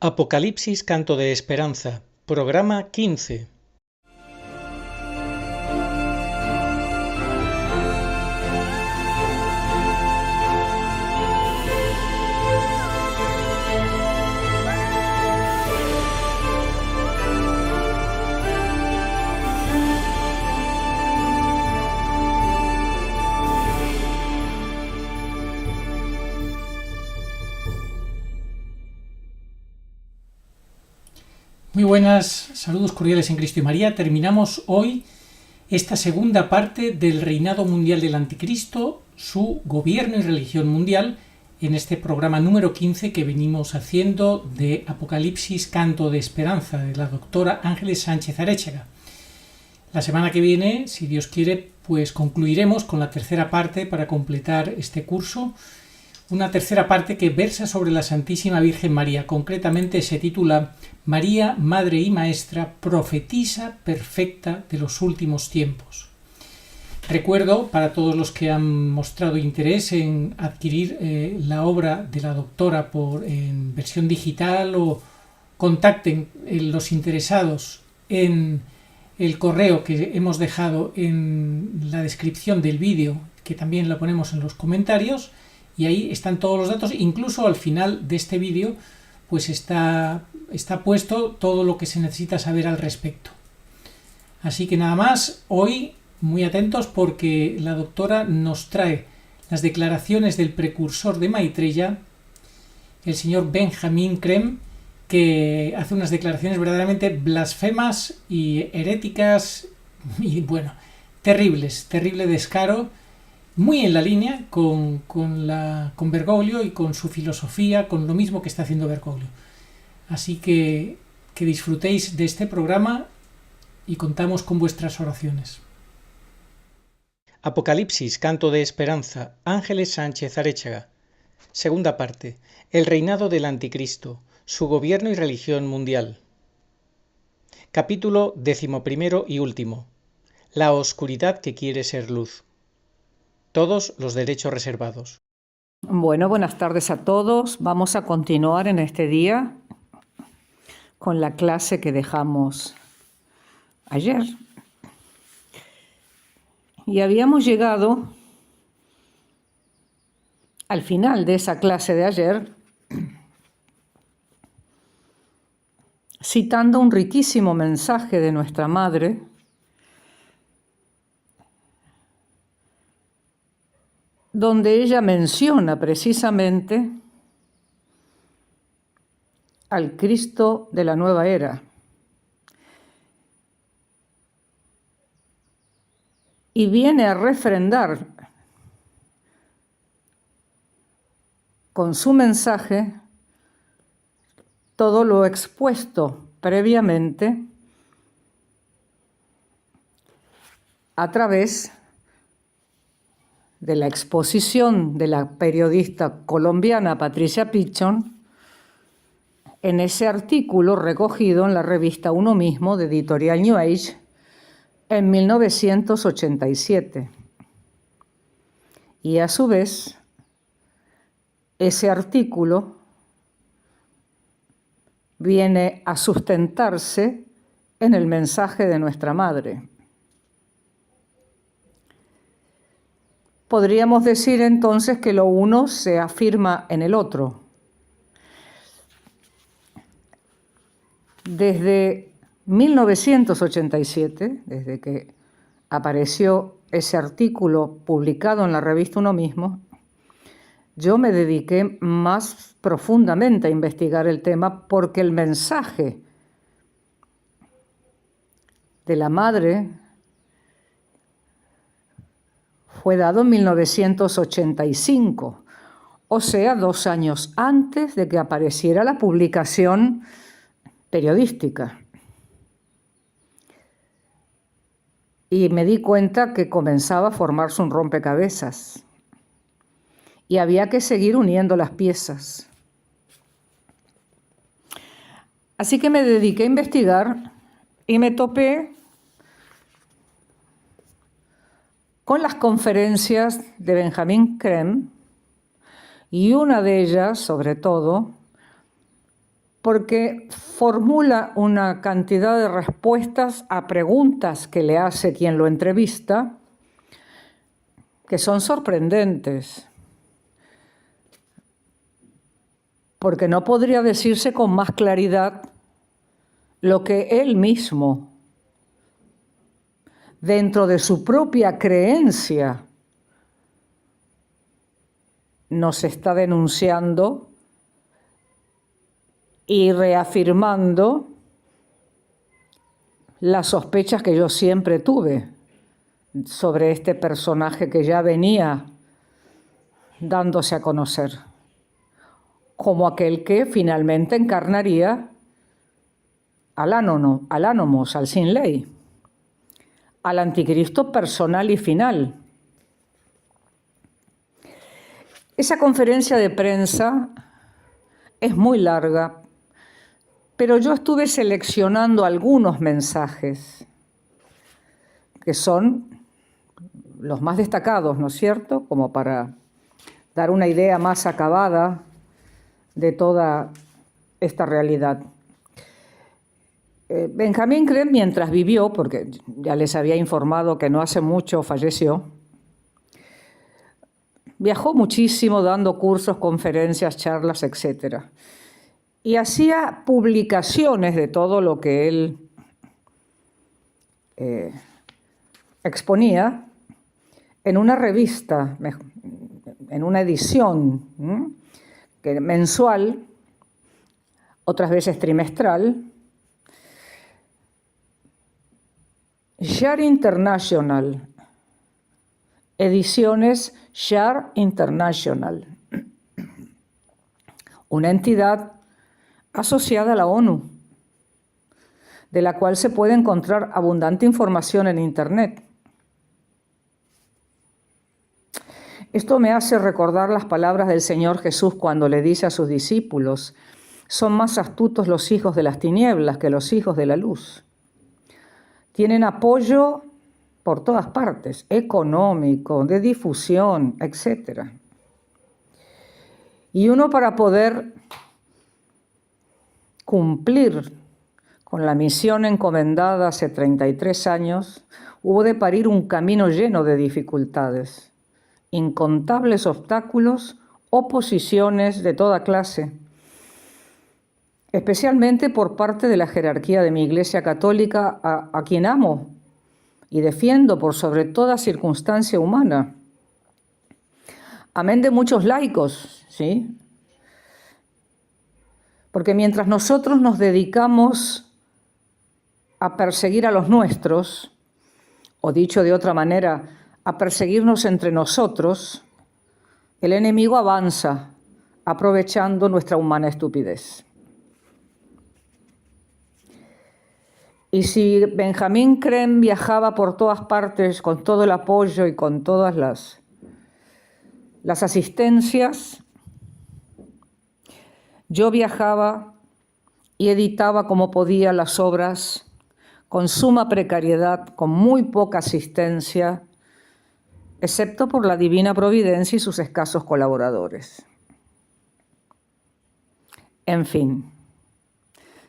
Apocalipsis Canto de Esperanza, programa 15. Muy buenas, saludos cordiales en Cristo y María. Terminamos hoy esta segunda parte del reinado mundial del Anticristo, su gobierno y religión mundial, en este programa número 15 que venimos haciendo de Apocalipsis Canto de Esperanza, de la doctora Ángeles Sánchez Aréchaga. La semana que viene, si Dios quiere, pues concluiremos con la tercera parte para completar este curso. Una tercera parte que versa sobre la Santísima Virgen María. Concretamente se titula María, Madre y Maestra, profetisa perfecta de los últimos tiempos. Recuerdo, para todos los que han mostrado interés en adquirir la obra de la doctora en versión digital, o contacten los interesados en el correo que hemos dejado en la descripción del vídeo, que también lo ponemos en los comentarios. Y ahí están todos los datos, incluso al final de este vídeo pues está puesto todo lo que se necesita saber al respecto. Así que nada más, hoy muy atentos porque la doctora nos trae las declaraciones del precursor de Maitreya, el señor Benjamin Creme, que hace unas declaraciones verdaderamente blasfemas y heréticas y bueno, terrible descaro, muy en la línea con Bergoglio y con su filosofía, con lo mismo que está haciendo Bergoglio. Así que disfrutéis de este programa y contamos con vuestras oraciones. Apocalipsis Canto de Esperanza, Ángeles Sánchez Aréchaga. Segunda parte. El reinado del Anticristo, su gobierno y religión mundial. Capítulo 11 y último. La oscuridad que quiere ser luz. Todos los derechos reservados. Bueno, buenas tardes a todos. Vamos a continuar en este día con la clase que dejamos ayer. Y habíamos llegado al final de esa clase de ayer citando un riquísimo mensaje de nuestra Madre, donde ella menciona precisamente al Cristo de la nueva era. Y viene a refrendar con su mensaje todo lo expuesto previamente a través de la exposición de la periodista colombiana Patricia Pichon en ese artículo recogido en la revista Uno Mismo de Editorial New Age en 1987. Y a su vez, ese artículo viene a sustentarse en el mensaje de nuestra Madre. Podríamos decir entonces que lo uno se afirma en el otro. Desde 1987, desde que apareció ese artículo publicado en la revista Uno Mismo, yo me dediqué más profundamente a investigar el tema porque el mensaje de la Madre fue dado en 1985, o sea, 2 años antes de que apareciera la publicación periodística. Y me di cuenta que comenzaba a formarse un rompecabezas y había que seguir uniendo las piezas. Así que me dediqué a investigar y me topé con las conferencias de Benjamin Creme, y una de ellas, sobre todo, porque formula una cantidad de respuestas a preguntas que le hace quien lo entrevista, que son sorprendentes, porque no podría decirse con más claridad lo que él mismo, dentro de su propia creencia, nos está denunciando y reafirmando las sospechas que yo siempre tuve sobre este personaje que ya venía dándose a conocer como aquel que finalmente encarnaría al Anónimos, al sin ley, al anticristo personal y final. Esa conferencia de prensa es muy larga, pero yo estuve seleccionando algunos mensajes que son los más destacados, ¿no es cierto?, como para dar una idea más acabada de toda esta realidad. Benjamín Creme, mientras vivió, porque ya les había informado que no hace mucho falleció, viajó muchísimo dando cursos, conferencias, charlas, etc. Y hacía publicaciones de todo lo que él exponía en una revista, en una edición mensual, otras veces trimestral, Share International, ediciones Share International, una entidad asociada a la ONU, de la cual se puede encontrar abundante información en Internet. Esto me hace recordar las palabras del Señor Jesús cuando le dice a sus discípulos: son más astutos los hijos de las tinieblas que los hijos de la luz. Tienen apoyo por todas partes, económico, de difusión, etc. Y uno, para poder cumplir con la misión encomendada hace 33 años, hubo de parir un camino lleno de dificultades, incontables obstáculos, oposiciones de toda clase, especialmente por parte de la jerarquía de mi Iglesia Católica, a quien amo y defiendo por sobre toda circunstancia humana. Amén de muchos laicos, ¿sí? Porque mientras nosotros nos dedicamos a perseguir a los nuestros, o dicho de otra manera, a perseguirnos entre nosotros, el enemigo avanza aprovechando nuestra humana estupidez. Y si Benjamín Creme viajaba por todas partes con todo el apoyo y con todas las asistencias, yo viajaba y editaba como podía las obras con suma precariedad, con muy poca asistencia, excepto por la divina providencia y sus escasos colaboradores. En fin,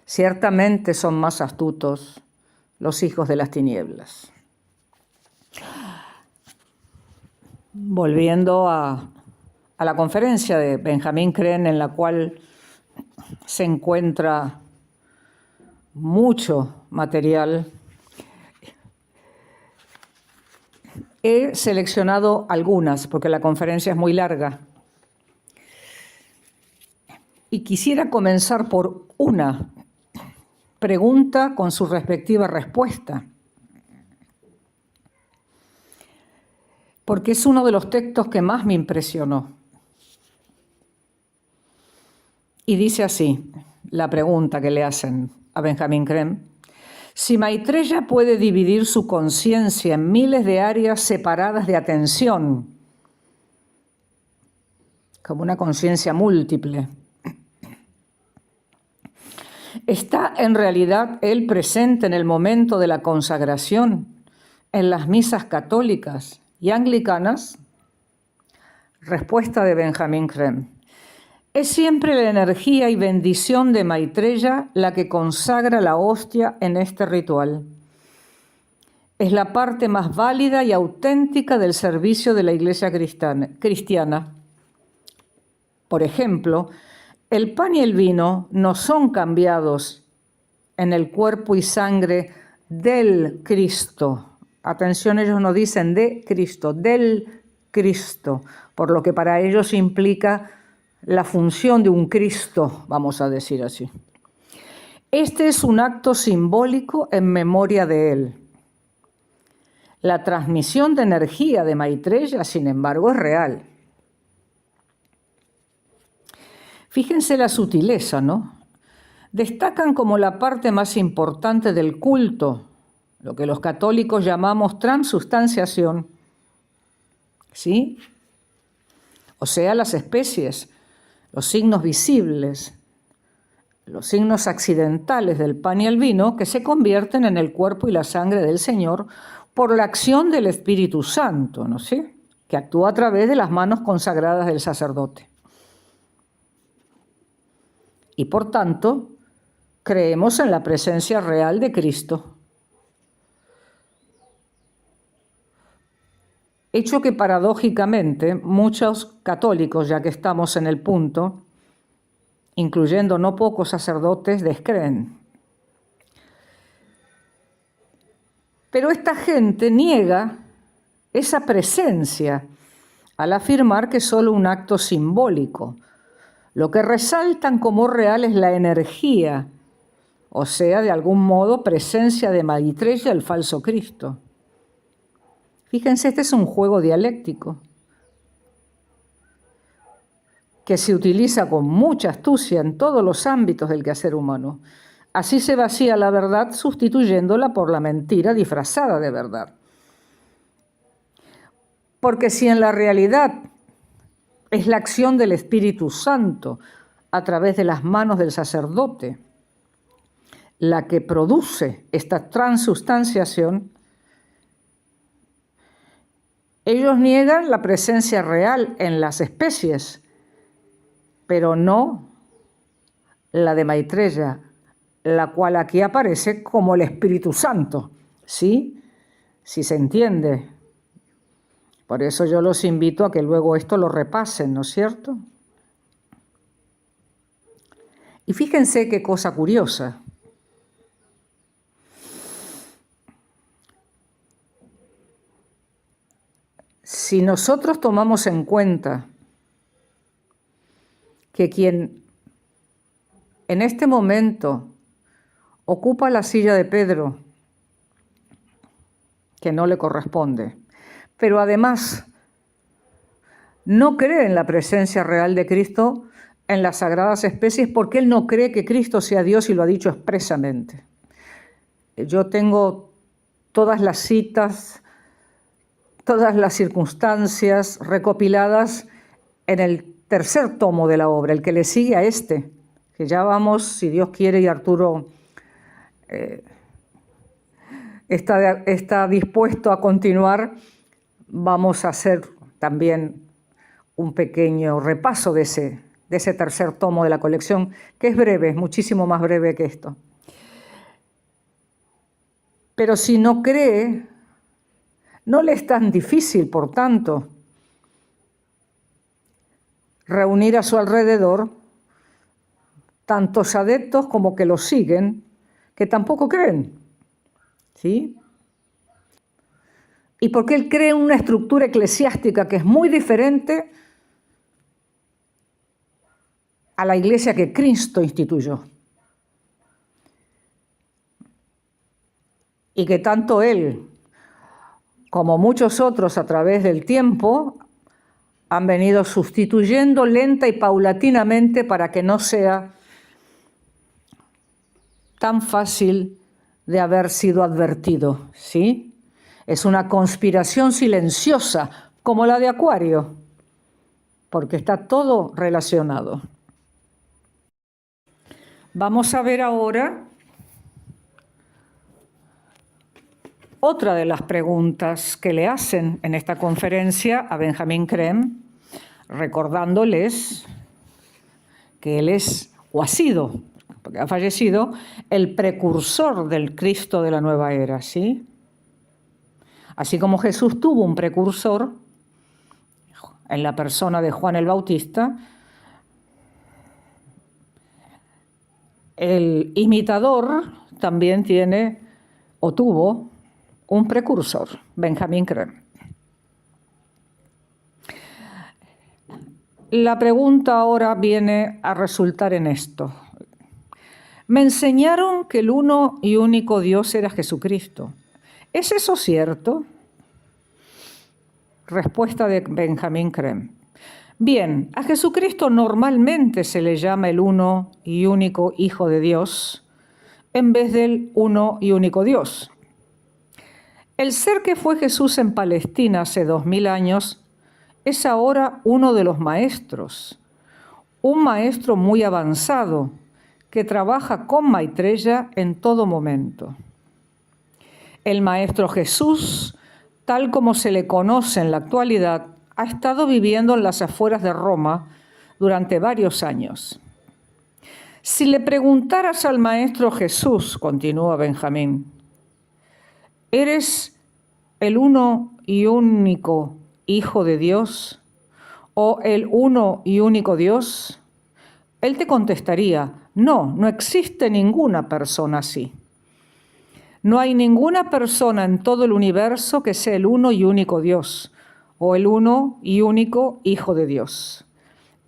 ciertamente son más astutos los hijos de las tinieblas. Volviendo a la conferencia de Benjamín Creme, en la cual se encuentra mucho material, he seleccionado algunas, porque la conferencia es muy larga. Y quisiera comenzar por una pregunta con su respectiva respuesta, porque es uno de los textos que más me impresionó. Y dice así, la pregunta que le hacen a Benjamín Creme: si Maitreya puede dividir su conciencia en miles de áreas separadas de atención, como una conciencia múltiple, ¿está en realidad él presente en el momento de la consagración en las misas católicas y anglicanas? Respuesta de Benjamín Creme: Es siempre la energía y bendición de Maitreya la que consagra la hostia en este ritual. Es la parte más válida y auténtica del servicio de la Iglesia cristiana. Por ejemplo, el pan y el vino no son cambiados en el cuerpo y sangre del Cristo. Atención, ellos no dicen de Cristo, del Cristo, por lo que para ellos implica la función de un Cristo, vamos a decir así. Este es un acto simbólico en memoria de Él. La transmisión de energía de Maitreya, sin embargo, es real. Fíjense la sutileza, ¿no? Destacan como la parte más importante del culto, lo que los católicos llamamos transubstanciación, ¿sí? O sea, las especies, los signos visibles, los signos accidentales del pan y el vino que se convierten en el cuerpo y la sangre del Señor por la acción del Espíritu Santo, ¿no sé? Que actúa a través de las manos consagradas del sacerdote. Y por tanto, creemos en la presencia real de Cristo. Hecho que paradójicamente muchos católicos, ya que estamos en el punto, incluyendo no pocos sacerdotes, descreen. Pero esta gente niega esa presencia al afirmar que es solo un acto simbólico. Lo que resaltan como real es la energía, o sea, de algún modo, presencia de Maitreya, el falso Cristo. Fíjense, este es un juego dialéctico que se utiliza con mucha astucia en todos los ámbitos del quehacer humano. Así se vacía la verdad sustituyéndola por la mentira disfrazada de verdad. Porque si en la realidad es la acción del Espíritu Santo a través de las manos del sacerdote la que produce esta transubstanciación, ellos niegan la presencia real en las especies, pero no la de Maitreya, la cual aquí aparece como el Espíritu Santo, ¿sí? Si se entiende. Por eso yo los invito a que luego esto lo repasen, ¿no es cierto? Y fíjense qué cosa curiosa. Si nosotros tomamos en cuenta que quien en este momento ocupa la silla de Pedro, que no le corresponde, pero además no cree en la presencia real de Cristo en las sagradas especies porque él no cree que Cristo sea Dios y lo ha dicho expresamente. Yo tengo todas las citas, todas las circunstancias recopiladas en el tercer tomo de la obra, el que le sigue a este, que ya vamos, si Dios quiere, y Arturo está dispuesto a continuar, vamos a hacer también un pequeño repaso de ese tercer tomo de la colección, que es breve, es muchísimo más breve que esto. Pero si no cree, no le es tan difícil, por tanto, reunir a su alrededor tantos adeptos como que lo siguen, que tampoco creen, ¿sí? Y porque él cree en una estructura eclesiástica que es muy diferente a la iglesia que Cristo instituyó. Y que tanto él como muchos otros a través del tiempo han venido sustituyendo lenta y paulatinamente para que no sea tan fácil de haber sido advertido, ¿sí? Es una conspiración silenciosa, como la de Acuario, porque está todo relacionado. Vamos a ver ahora otra de las preguntas que le hacen en esta conferencia a Benjamin Creme, recordándoles que Él es, o ha sido, porque ha fallecido, el precursor del Cristo de la nueva era, ¿sí? Así como Jesús tuvo un precursor en la persona de Juan el Bautista, el imitador también tiene o tuvo un precursor, Benjamín Creme. La pregunta ahora viene a resultar en esto. Me enseñaron que el uno y único Dios era Jesucristo. ¿Es eso cierto? Respuesta de Benjamín Creme. Bien, a Jesucristo normalmente se le llama el uno y único Hijo de Dios en vez del uno y único Dios. El ser que fue Jesús en Palestina hace 2000 años es ahora uno de los maestros, un maestro muy avanzado que trabaja con Maitreya en todo momento. El maestro Jesús, tal como se le conoce en la actualidad, ha estado viviendo en las afueras de Roma durante varios años. Si le preguntaras al maestro Jesús, continúa Benjamín, ¿eres el uno y único Hijo de Dios o el uno y único Dios? Él te contestaría, no existe ninguna persona así. No hay ninguna persona en todo el universo que sea el uno y único Dios o el uno y único Hijo de Dios.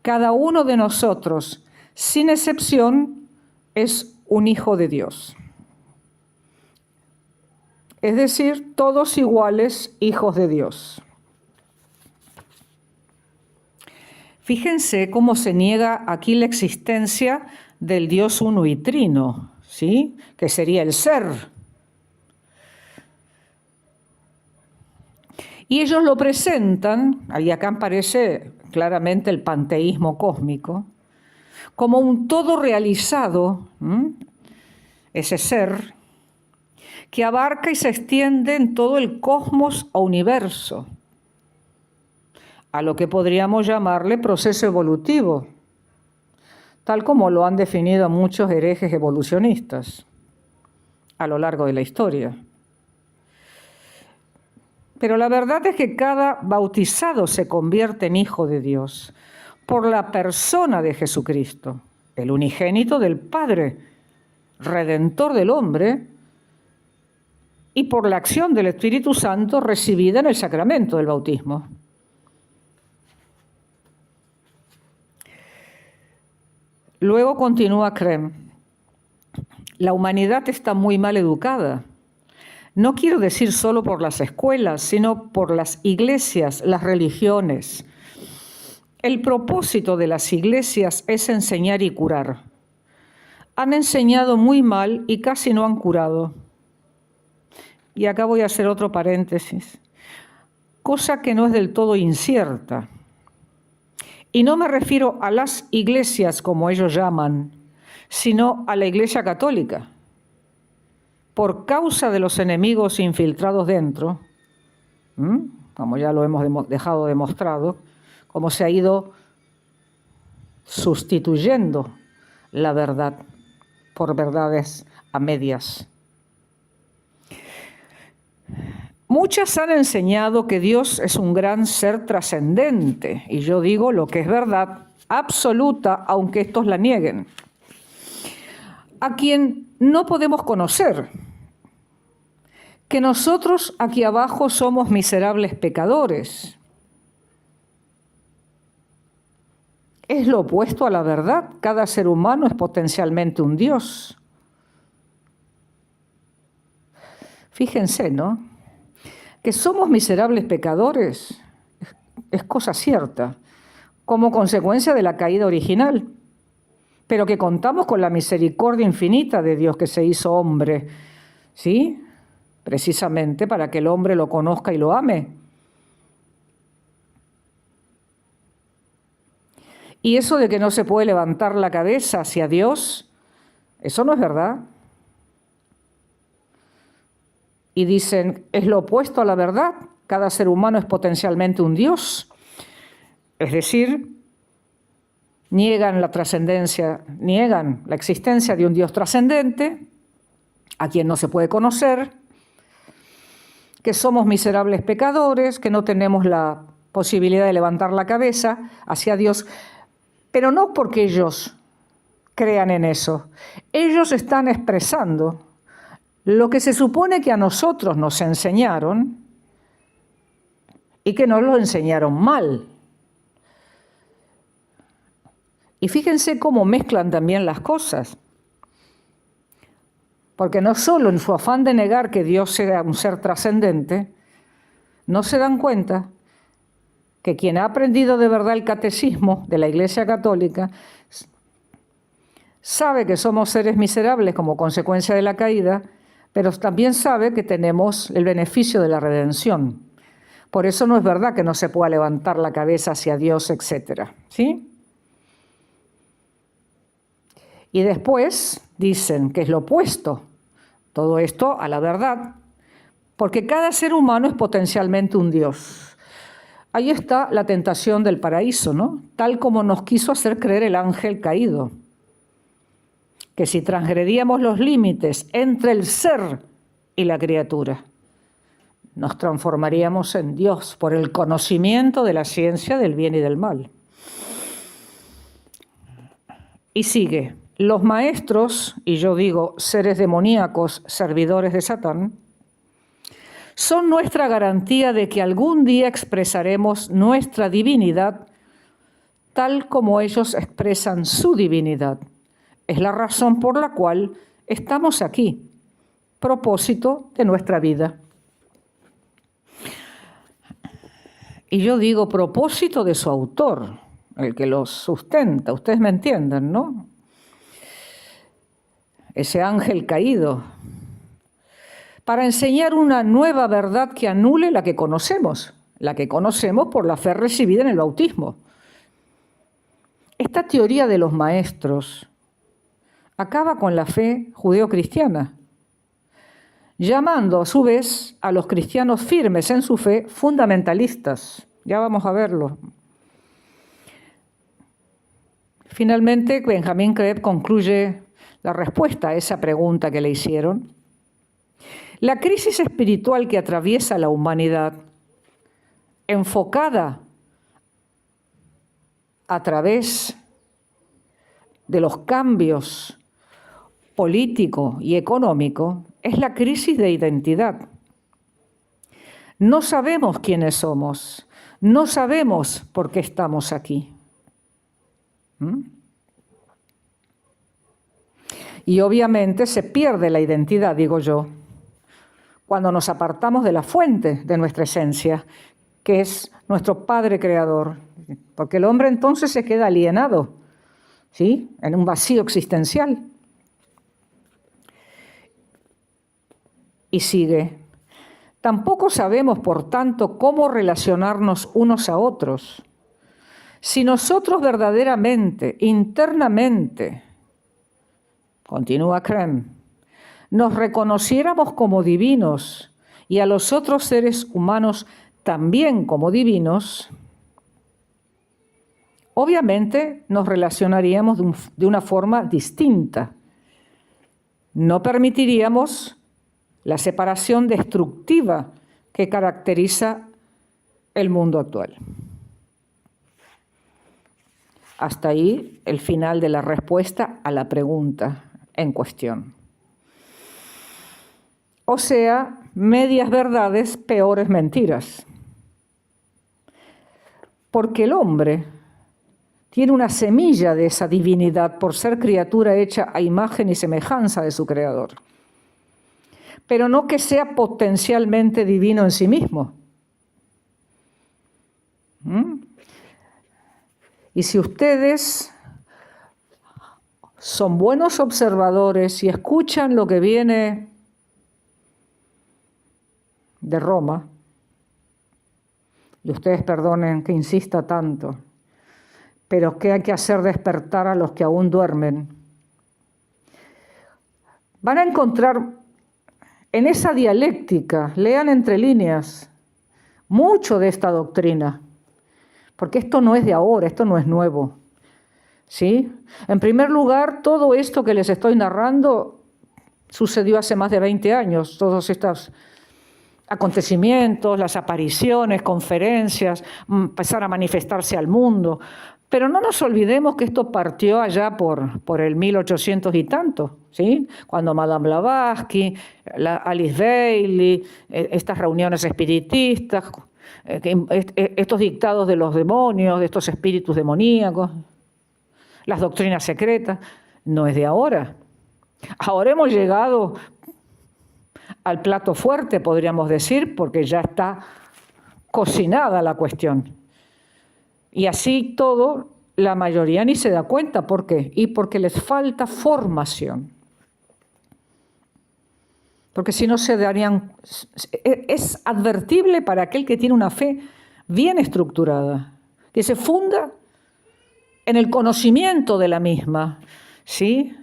Cada uno de nosotros, sin excepción, es un hijo de Dios. Es decir, todos iguales hijos de Dios. Fíjense cómo se niega aquí la existencia del Dios uno y trino, ¿sí? Que sería el ser. Y ellos lo presentan, y acá aparece claramente el panteísmo cósmico, como un todo realizado, ese ser, que abarca y se extiende en todo el cosmos o universo, a lo que podríamos llamarle proceso evolutivo, tal como lo han definido muchos herejes evolucionistas a lo largo de la historia. Pero la verdad es que cada bautizado se convierte en hijo de Dios por la persona de Jesucristo, el unigénito del Padre, redentor del hombre, y por la acción del Espíritu Santo recibida en el sacramento del bautismo. Luego continúa Creme. La humanidad está muy mal educada. No quiero decir solo por las escuelas, sino por las iglesias, las religiones. El propósito de las iglesias es enseñar y curar. Han enseñado muy mal y casi no han curado. Y acá voy a hacer otro paréntesis, cosa que no es del todo incierta. Y no me refiero a las iglesias, como ellos llaman, sino a la Iglesia Católica. Por causa de los enemigos infiltrados dentro, como ya lo hemos dejado demostrado, cómo se ha ido sustituyendo la verdad por verdades a medias. Muchas han enseñado que Dios es un gran ser trascendente, y yo digo lo que es verdad absoluta, aunque estos la nieguen, a quien no podemos conocer, que nosotros aquí abajo somos miserables pecadores. Es lo opuesto a la verdad. Cada ser humano es potencialmente un Dios. Fíjense, ¿no? Que somos miserables pecadores es cosa cierta, como consecuencia de la caída original, pero que contamos con la misericordia infinita de Dios que se hizo hombre, ¿sí? Precisamente para que el hombre lo conozca y lo ame. Y eso de que no se puede levantar la cabeza hacia Dios, eso no es verdad. Y dicen, es lo opuesto a la verdad. Cada ser humano es potencialmente un Dios. Es decir, niegan la trascendencia, niegan la existencia de un Dios trascendente, a quien no se puede conocer, que somos miserables pecadores, que no tenemos la posibilidad de levantar la cabeza hacia Dios, pero no porque ellos crean en eso. Ellos están expresando lo que se supone que a nosotros nos enseñaron y que nos lo enseñaron mal. Y fíjense cómo mezclan también las cosas. Porque no solo en su afán de negar que Dios sea un ser trascendente, no se dan cuenta que quien ha aprendido de verdad el catecismo de la Iglesia Católica sabe que somos seres miserables como consecuencia de la caída, pero también sabe que tenemos el beneficio de la redención. Por eso no es verdad que no se pueda levantar la cabeza hacia Dios, etc. ¿Sí? Y después dicen que es lo opuesto, todo esto a la verdad, porque cada ser humano es potencialmente un Dios. Ahí está la tentación del paraíso, ¿no? Tal como nos quiso hacer creer el ángel caído, que si transgredíamos los límites entre el ser y la criatura, nos transformaríamos en Dios por el conocimiento de la ciencia del bien y del mal. Y sigue. Los maestros, y yo digo seres demoníacos, servidores de Satán, son nuestra garantía de que algún día expresaremos nuestra divinidad tal como ellos expresan su divinidad. Es la razón por la cual estamos aquí, propósito de nuestra vida. Y yo digo propósito de su autor, el que los sustenta, ustedes me entienden, ¿no? Ese ángel caído, para enseñar una nueva verdad que anule la que conocemos por la fe recibida en el bautismo. Esta teoría de los maestros acaba con la fe judeocristiana, llamando a su vez a los cristianos firmes en su fe fundamentalistas. Ya vamos a verlo. Finalmente, Benjamín Creve concluye la respuesta a esa pregunta que le hicieron. La crisis espiritual que atraviesa la humanidad, enfocada a través de los cambios político y económico, es la crisis de identidad. No sabemos quiénes somos, no sabemos por qué estamos aquí. Y obviamente se pierde la identidad, digo yo, cuando nos apartamos de la fuente de nuestra esencia, que es nuestro Padre Creador, porque el hombre entonces se queda alienado, ¿sí?, en un vacío existencial. Y sigue. Tampoco sabemos, por tanto, cómo relacionarnos unos a otros. Si nosotros verdaderamente, internamente, continúa Creve, nos reconociéramos como divinos y a los otros seres humanos también como divinos, obviamente nos relacionaríamos de una forma distinta. No permitiríamos la separación destructiva que caracteriza el mundo actual. Hasta ahí el final de la respuesta a la pregunta en cuestión. O sea, medias verdades, peores mentiras. Porque el hombre tiene una semilla de esa divinidad por ser criatura hecha a imagen y semejanza de su Creador. Pero no que sea potencialmente divino en sí mismo. Y si ustedes son buenos observadores y escuchan lo que viene de Roma, y ustedes perdonen que insista tanto, pero ¿qué hay que hacer despertar a los que aún duermen? Van a encontrar en esa dialéctica, lean entre líneas, mucho de esta doctrina, porque esto no es de ahora, esto no es nuevo. ¿Sí? En primer lugar, todo esto que les estoy narrando sucedió hace más de 20 años, todos estos acontecimientos, las apariciones, conferencias, empezar a manifestarse al mundo. Pero no nos olvidemos que esto partió allá por el 1800 y tanto, ¿sí? Cuando Madame Blavatsky, Alice Bailey, estas reuniones espiritistas, estos dictados de los demonios, de estos espíritus demoníacos, las doctrinas secretas, no es de ahora. Ahora hemos llegado al plato fuerte, podríamos decir, porque ya está cocinada la cuestión. Y así todo, la mayoría ni se da cuenta. ¿Por qué? Y porque les falta formación. Porque si no se darían... Es advertible para aquel que tiene una fe bien estructurada, que se funda en el conocimiento de la misma, ¿sí?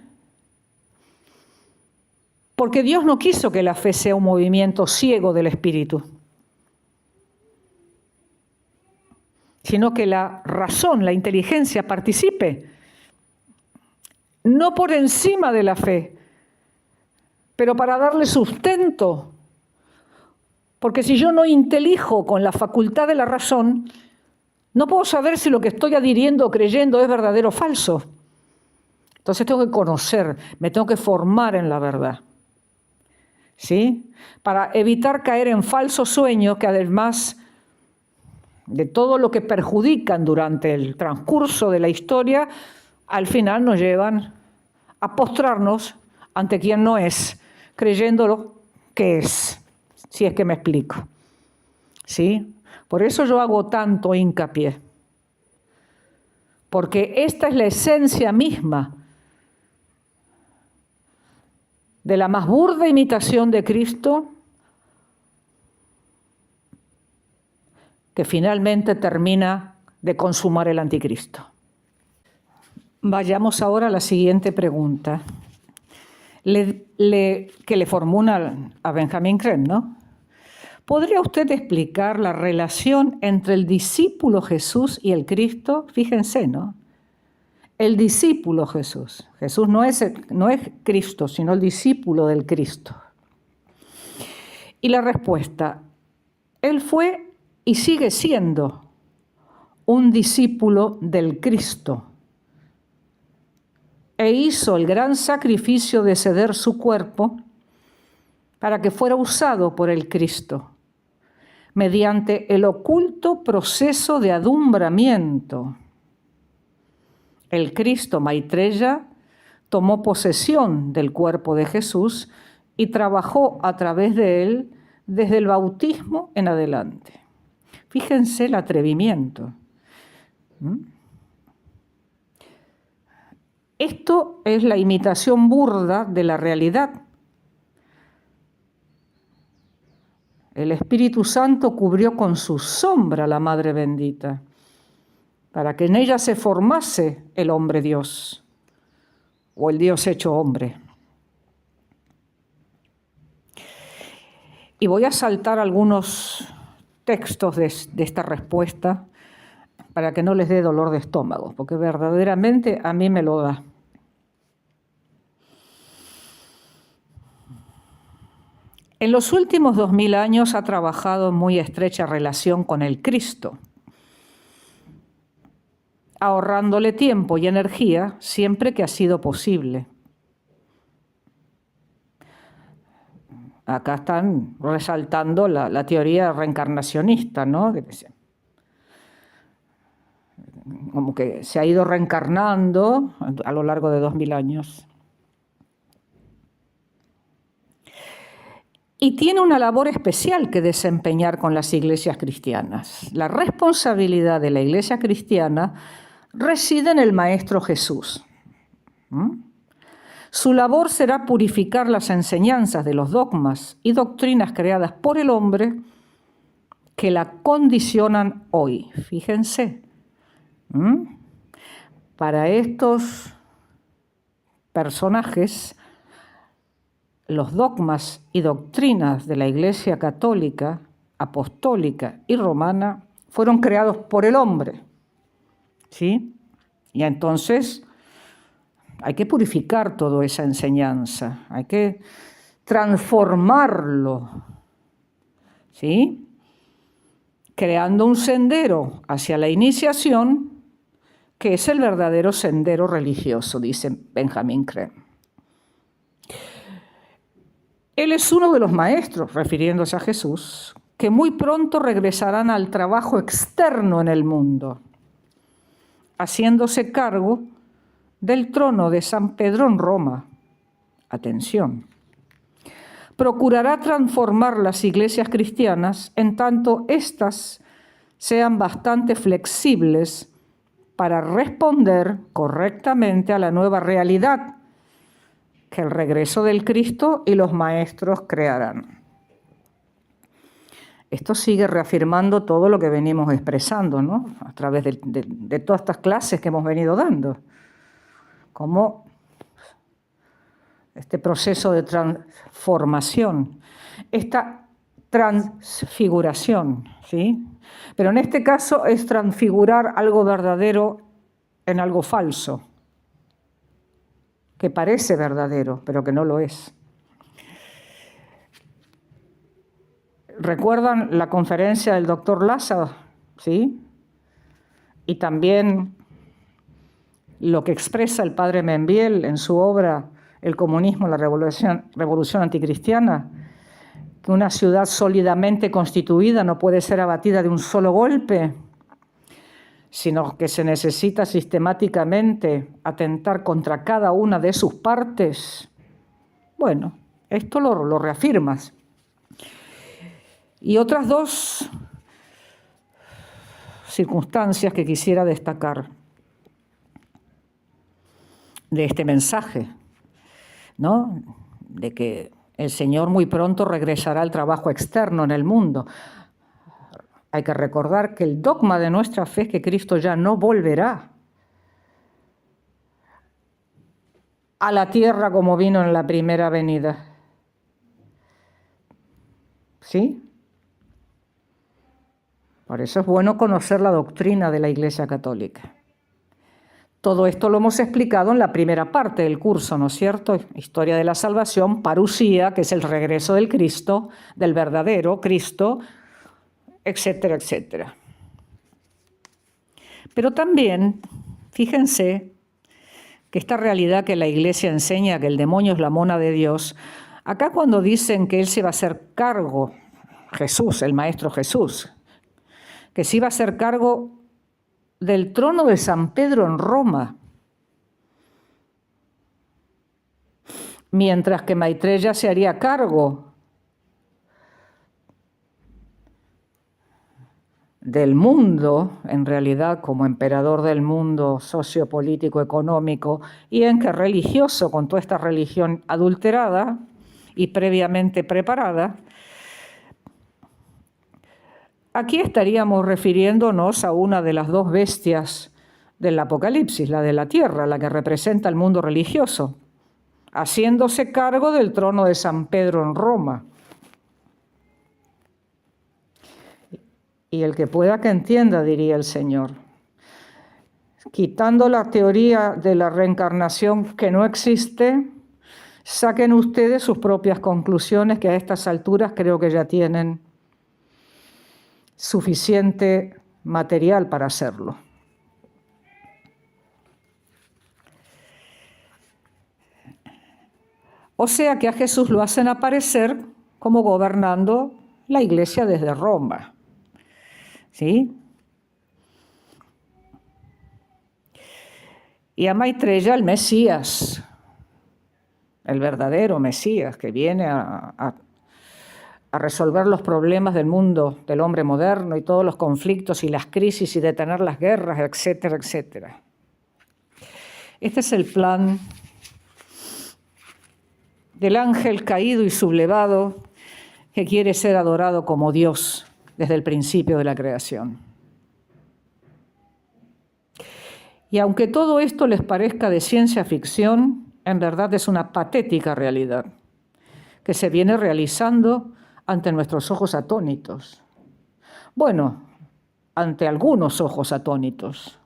Porque Dios no quiso que la fe sea un movimiento ciego del espíritu, sino que la razón, la inteligencia participe, no por encima de la fe, pero para darle sustento. Porque si yo no intelijo con la facultad de la razón, no puedo saber si lo que estoy adhiriendo o creyendo es verdadero o falso. Entonces tengo que conocer, me tengo que formar en la verdad, ¿sí? Para evitar caer en falsos sueños que además de todo lo que perjudican durante el transcurso de la historia, al final nos llevan a postrarnos ante quien no es, creyéndolo que es, si es que me explico, ¿sí? Por eso yo hago tanto hincapié, porque esta es la esencia misma de la más burda imitación de Cristo, que finalmente termina de consumar el anticristo. Vayamos ahora a la siguiente pregunta, que le formula a Benjamin Creme, ¿no? ¿Podría usted explicar la relación entre el discípulo Jesús y el Cristo? Fíjense, ¿no? El discípulo Jesús. Jesús no es Cristo, sino el discípulo del Cristo. Y la respuesta, él fue y sigue siendo un discípulo del Cristo. E hizo el gran sacrificio de ceder su cuerpo para que fuera usado por el Cristo, mediante el oculto proceso de adumbramiento. El Cristo Maitreya tomó posesión del cuerpo de Jesús y trabajó a través de él desde el bautismo en adelante. Fíjense el atrevimiento. Esto es la imitación burda de la realidad. El Espíritu Santo cubrió con su sombra a la Madre Bendita, para que en ella se formase el hombre Dios, o el Dios hecho hombre. Y voy a saltar algunos textos de esta respuesta para que no les dé dolor de estómago, porque verdaderamente a mí me lo da. En los últimos 2000 años ha trabajado en muy estrecha relación con el Cristo, ahorrándole tiempo y energía siempre que ha sido posible. Acá están resaltando la teoría reencarnacionista, ¿no? Como que se ha ido reencarnando a lo largo de 2000 años. Y tiene una labor especial que desempeñar con las iglesias cristianas. La responsabilidad de la iglesia cristiana reside en el Maestro Jesús. Su labor será purificar las enseñanzas de los dogmas y doctrinas creadas por el hombre que la condicionan hoy. Fíjense, para estos personajes, los dogmas y doctrinas de la Iglesia católica, apostólica y romana fueron creados por el hombre, ¿sí? Y entonces hay que purificar toda esa enseñanza, hay que transformarlo, ¿sí? Creando un sendero hacia la iniciación, que es el verdadero sendero religioso, dice Benjamin Creme. Él es uno de los maestros, refiriéndose a Jesús, que muy pronto regresarán al trabajo externo en el mundo, haciéndose cargo del trono de San Pedro en Roma. Atención. Procurará transformar las iglesias cristianas en tanto éstas sean bastante flexibles para responder correctamente a la nueva realidad que el regreso del Cristo y los maestros crearán. Esto sigue reafirmando todo lo que venimos expresando, ¿no? A través de todas estas clases que hemos venido dando. Como este proceso de transformación, esta transfiguración, ¿sí? Pero en este caso es transfigurar algo verdadero en algo falso, que parece verdadero, pero que no lo es. ¿Recuerdan la conferencia del doctor Lázaro? ¿Sí? Y también lo que expresa el padre Membiel en su obra El comunismo, la revolución anticristiana, que una ciudad sólidamente constituida no puede ser abatida de un solo golpe, sino que se necesita sistemáticamente atentar contra cada una de sus partes. Bueno, esto lo reafirmas. Y otras dos circunstancias que quisiera destacar de este mensaje, ¿no? De que el Señor muy pronto regresará al trabajo externo en el mundo. Hay que recordar que el dogma de nuestra fe es que Cristo ya no volverá a la tierra como vino en la primera venida. ¿Sí? Por eso es bueno conocer la doctrina de la Iglesia Católica. Todo esto lo hemos explicado en la primera parte del curso, ¿no es cierto? Historia de la salvación, parusía, que es el regreso del Cristo, del verdadero Cristo, etcétera, etcétera. Pero también, fíjense, que esta realidad que la Iglesia enseña, que el demonio es la mona de Dios, acá cuando dicen que Él se va a hacer cargo, Jesús, el Maestro Jesús, que se iba a hacer cargo del trono de San Pedro en Roma, mientras que Maitreya se haría cargo del mundo, en realidad como emperador del mundo sociopolítico, económico, y en que religioso, con toda esta religión adulterada y previamente preparada. Aquí estaríamos refiriéndonos a una de las dos bestias del Apocalipsis, la de la tierra, la que representa el mundo religioso, haciéndose cargo del trono de San Pedro en Roma. Y el que pueda que entienda, diría el Señor. Quitando la teoría de la reencarnación que no existe, saquen ustedes sus propias conclusiones, que a estas alturas creo que ya tienen suficiente material para hacerlo. O sea que a Jesús lo hacen aparecer como gobernando la Iglesia desde Roma. ¿Sí? Y a Maitreya el Mesías, el verdadero Mesías que viene a resolver los problemas del mundo, del hombre moderno y todos los conflictos y las crisis y detener las guerras, etcétera, etcétera. Este es el plan del ángel caído y sublevado que quiere ser adorado como Dios desde el principio de la creación. Y aunque todo esto les parezca de ciencia ficción, en verdad es una patética realidad que se viene realizando ante nuestros ojos atónitos. Bueno, ante algunos ojos atónitos,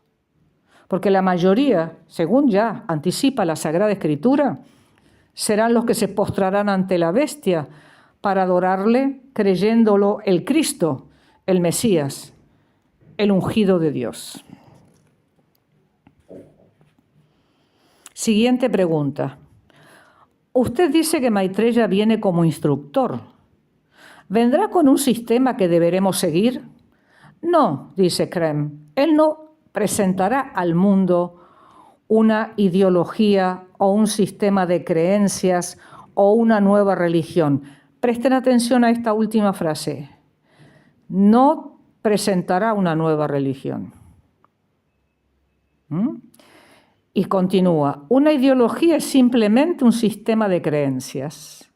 porque la mayoría, según ya anticipa la Sagrada Escritura, serán los que se postrarán ante la bestia para adorarle, creyéndolo el Cristo, el Mesías, el ungido de Dios. Siguiente pregunta. Usted dice que Maitreya viene como instructor. ¿Vendrá con un sistema que deberemos seguir? No, dice Krem. Él no presentará al mundo una ideología o un sistema de creencias o una nueva religión. Presten atención a esta última frase. No presentará una nueva religión. Y continúa, una ideología es simplemente un sistema de creencias.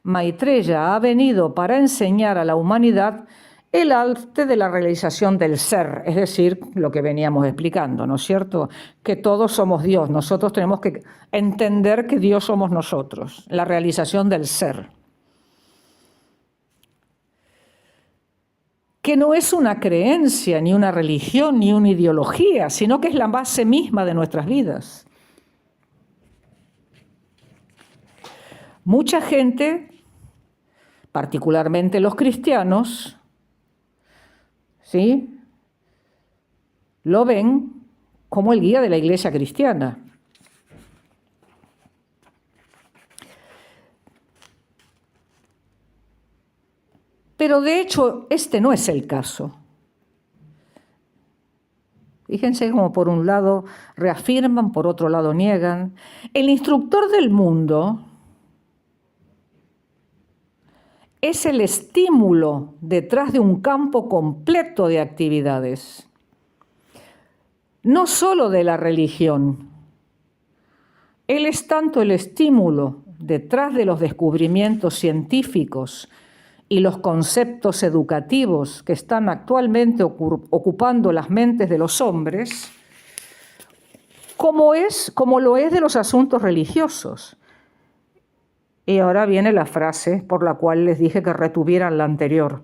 Maitreya ha venido para enseñar a la humanidad el arte de la realización del ser, es decir, lo que veníamos explicando, ¿no es cierto? Que todos somos Dios, nosotros tenemos que entender que Dios somos nosotros, la realización del ser. Que no es una creencia, ni una religión, ni una ideología, sino que es la base misma de nuestras vidas. Mucha gente, particularmente los cristianos, ¿sí?, lo ven como el guía de la Iglesia cristiana. Pero de hecho, este no es el caso. Fíjense cómo por un lado reafirman, por otro lado niegan. El instructor del mundo es el estímulo detrás de un campo completo de actividades, no solo de la religión. Él es tanto el estímulo detrás de los descubrimientos científicos y los conceptos educativos que están actualmente ocupando las mentes de los hombres, como lo es de los asuntos religiosos. Y ahora viene la frase por la cual les dije que retuvieran la anterior.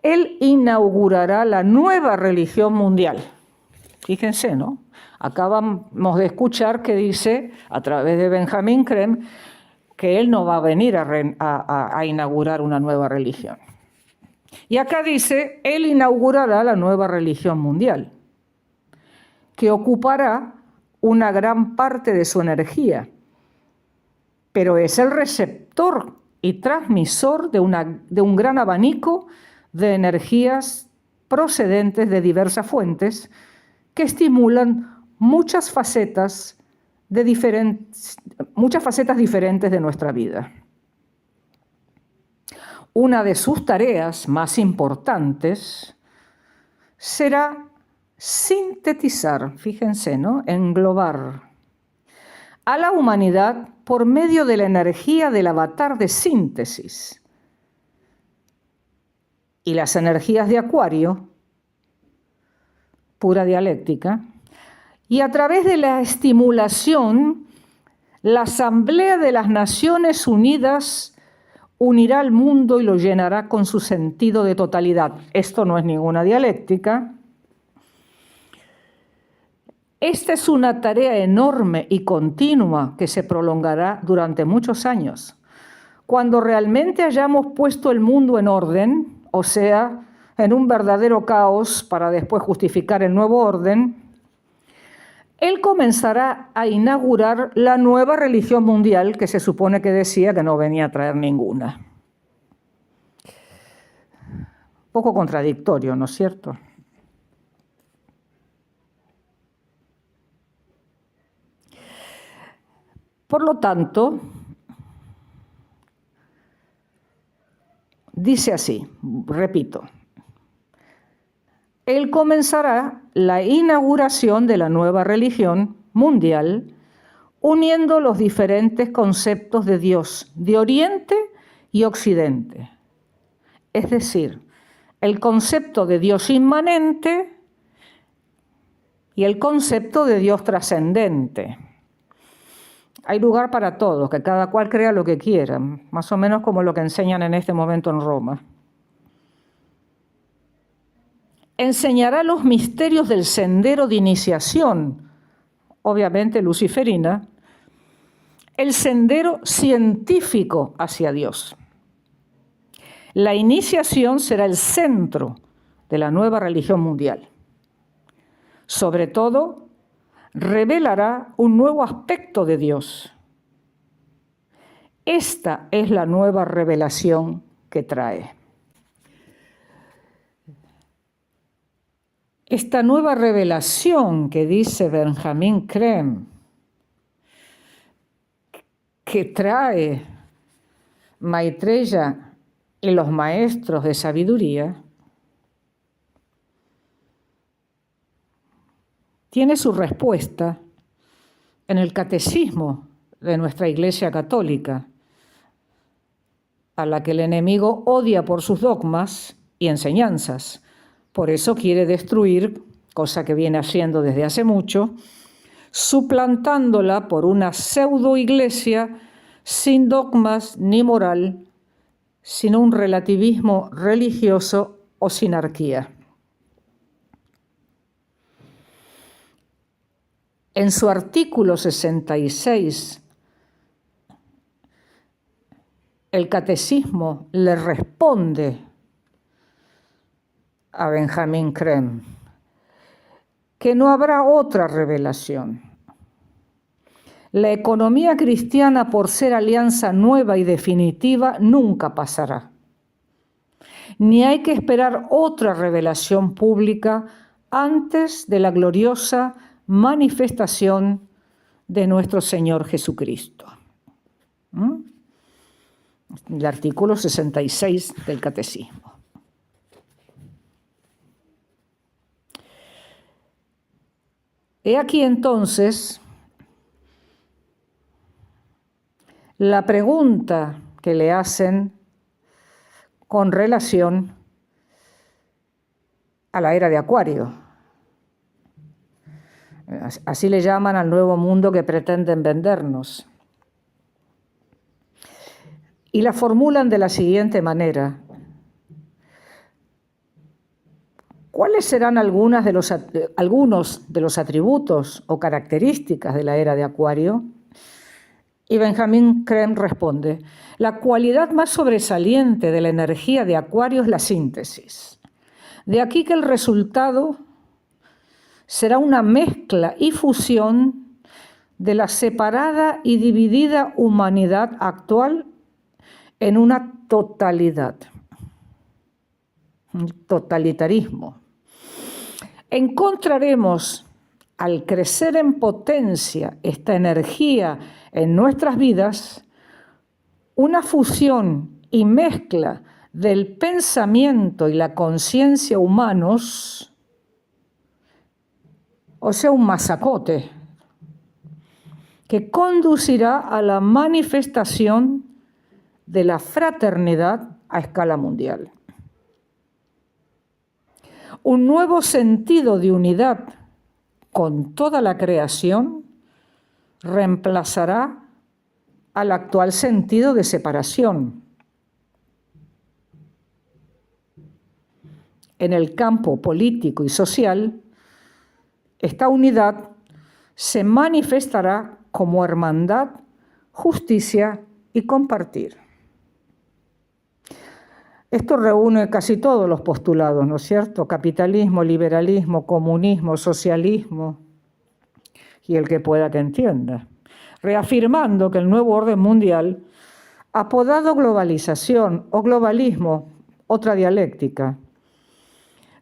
Él inaugurará la nueva religión mundial. Fíjense, ¿no? Acabamos de escuchar que dice, a través de Benjamin Creme, que él no va a venir a inaugurar una nueva religión. Y acá dice, él inaugurará la nueva religión mundial, que ocupará una gran parte de su energía, pero es el receptor y transmisor de un gran abanico de energías procedentes de diversas fuentes que estimulan muchas facetas diferentes de nuestra vida. Una de sus tareas más importantes será sintetizar, fíjense, ¿no?, englobar a la humanidad por medio de la energía del avatar de síntesis. Y las energías de Acuario, pura dialéctica, y a través de la estimulación, la Asamblea de las Naciones Unidas unirá al mundo y lo llenará con su sentido de totalidad. Esto no es ninguna dialéctica. Esta es una tarea enorme y continua que se prolongará durante muchos años. Cuando realmente hayamos puesto el mundo en orden, o sea, en un verdadero caos para después justificar el nuevo orden, él comenzará a inaugurar la nueva religión mundial que se supone que decía que no venía a traer ninguna. Poco contradictorio, ¿no es cierto? Por lo tanto, dice así, repito, él comenzará la inauguración de la nueva religión mundial uniendo los diferentes conceptos de Dios, de Oriente y Occidente. Es decir, el concepto de Dios inmanente y el concepto de Dios trascendente. Hay lugar para todos, que cada cual crea lo que quiera, más o menos como lo que enseñan en este momento en Roma. enseñará los misterios del sendero de iniciación, obviamente luciferina, el sendero científico hacia Dios. La iniciación será el centro de la nueva religión mundial. Sobre todo, revelará un nuevo aspecto de Dios. Esta es la nueva revelación que trae. Esta nueva revelación que dice Benjamin Creme, que trae Maitreya y los maestros de sabiduría, tiene su respuesta en el catecismo de nuestra Iglesia Católica, a la que el enemigo odia por sus dogmas y enseñanzas. Por eso quiere destruir, cosa que viene haciendo desde hace mucho, suplantándola por una pseudo-iglesia sin dogmas ni moral, sino un relativismo religioso o sinarquía. En su artículo 66, el catecismo le responde a Benjamin Creme que no habrá otra revelación. La economía cristiana, por ser alianza nueva y definitiva, nunca pasará. Ni hay que esperar otra revelación pública antes de la gloriosa manifestación de nuestro Señor Jesucristo. El artículo 66 del Catecismo. He aquí entonces la pregunta que le hacen con relación a la era de Acuario. Así le llaman al nuevo mundo que pretenden vendernos. Y la formulan de la siguiente manera. ¿Cuáles serán algunos de los atributos o características de la era de Acuario? Y Benjamin Creme responde, la cualidad más sobresaliente de la energía de Acuario es la síntesis. De aquí que el resultado será una mezcla y fusión de la separada y dividida humanidad actual en una totalidad, un totalitarismo. Encontraremos, al crecer en potencia esta energía en nuestras vidas, una fusión y mezcla del pensamiento y la conciencia humanos, o sea, un masacote, que conducirá a la manifestación de la fraternidad a escala mundial. Un nuevo sentido de unidad con toda la creación reemplazará al actual sentido de separación. En el campo político y social, esta unidad se manifestará como hermandad, justicia y compartir. Esto reúne casi todos los postulados, ¿no es cierto? Capitalismo, liberalismo, comunismo, socialismo y el que pueda que entienda. Reafirmando que el nuevo orden mundial, apodado globalización o globalismo, otra dialéctica,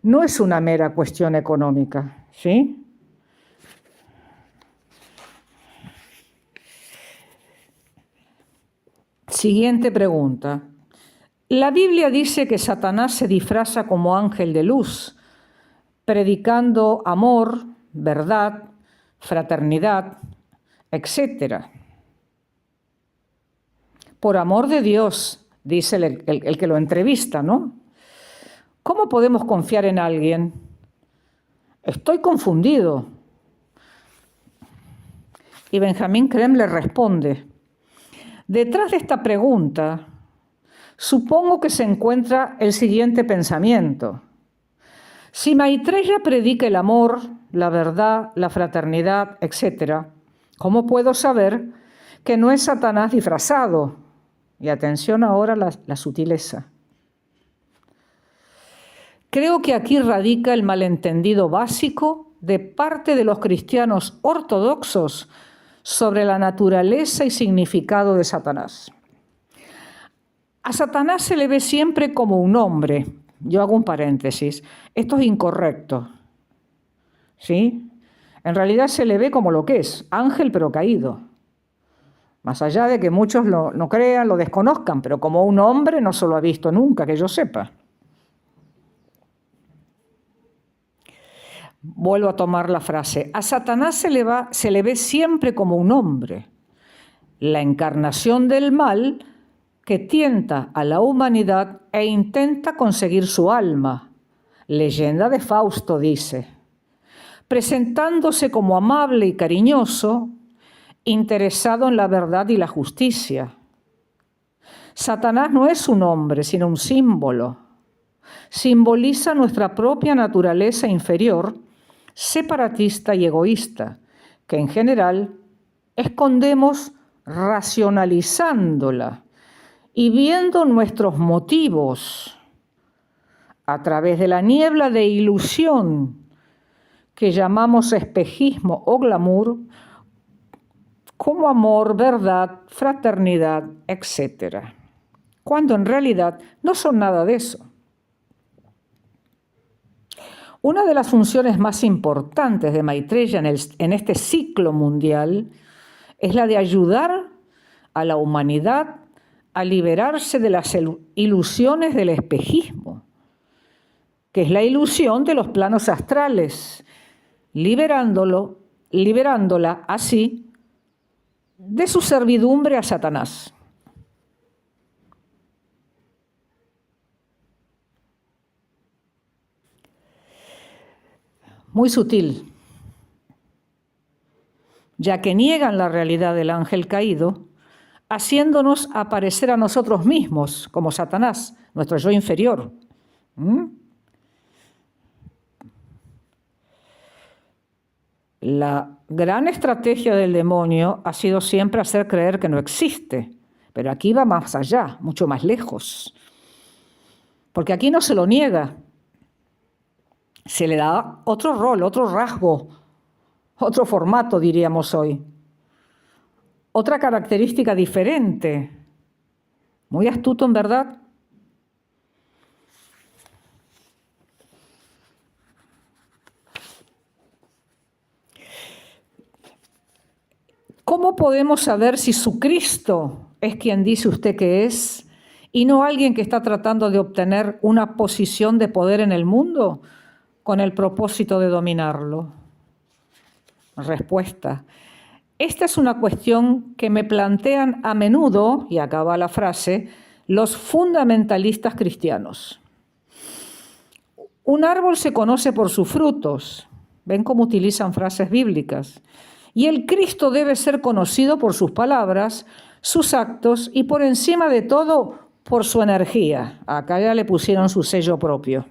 no es una mera cuestión económica, ¿sí? Siguiente pregunta. La Biblia dice que Satanás se disfraza como ángel de luz, predicando amor, verdad, fraternidad, etc. Por amor de Dios, dice el que lo entrevista, ¿no? ¿Cómo podemos confiar en alguien? Estoy confundido. Y Benjamin Creme le responde, detrás de esta pregunta, supongo que se encuentra el siguiente pensamiento. Si Maitreya predica el amor, la verdad, la fraternidad, etc., ¿cómo puedo saber que no es Satanás disfrazado? Y atención ahora a la sutileza. Creo que aquí radica el malentendido básico de parte de los cristianos ortodoxos sobre la naturaleza y significado de Satanás. A Satanás se le ve siempre como un hombre. Yo hago un paréntesis. Esto es incorrecto. ¿Sí? En realidad se le ve como lo que es, ángel pero caído. Más allá de que muchos no crean, lo desconozcan, pero como un hombre no se lo ha visto nunca, que yo sepa. Vuelvo a tomar la frase. A Satanás se le ve siempre como un hombre, la encarnación del mal que tienta a la humanidad e intenta conseguir su alma. Leyenda de Fausto dice, presentándose como amable y cariñoso, interesado en la verdad y la justicia. Satanás no es un hombre, sino un símbolo. Simboliza nuestra propia naturaleza inferior, separatista y egoísta, que en general escondemos racionalizándola y viendo nuestros motivos a través de la niebla de ilusión que llamamos espejismo o glamour, como amor, verdad, fraternidad, etc., cuando en realidad no son nada de eso. Una de las funciones más importantes de Maitreya en este ciclo mundial es la de ayudar a la humanidad a liberarse de las ilusiones del espejismo, que es la ilusión de los planos astrales, liberándola así de su servidumbre a Satanás. Muy sutil, ya que niegan la realidad del ángel caído, haciéndonos aparecer a nosotros mismos como Satanás, nuestro yo inferior. La gran estrategia del demonio ha sido siempre hacer creer que no existe, pero aquí va más allá, mucho más lejos. Porque aquí no se lo niega, se le da otro rol, otro rasgo, otro formato, diríamos hoy. Otra característica diferente. Muy astuto, en verdad. ¿Cómo podemos saber si su Cristo es quien dice usted que es y no alguien que está tratando de obtener una posición de poder en el mundo con el propósito de dominarlo? Respuesta. Esta es una cuestión que me plantean a menudo, y acaba la frase, los fundamentalistas cristianos. Un árbol se conoce por sus frutos. ¿Ven cómo utilizan frases bíblicas? Y el Cristo debe ser conocido por sus palabras, sus actos y por encima de todo por su energía. Acá ya le pusieron su sello propio.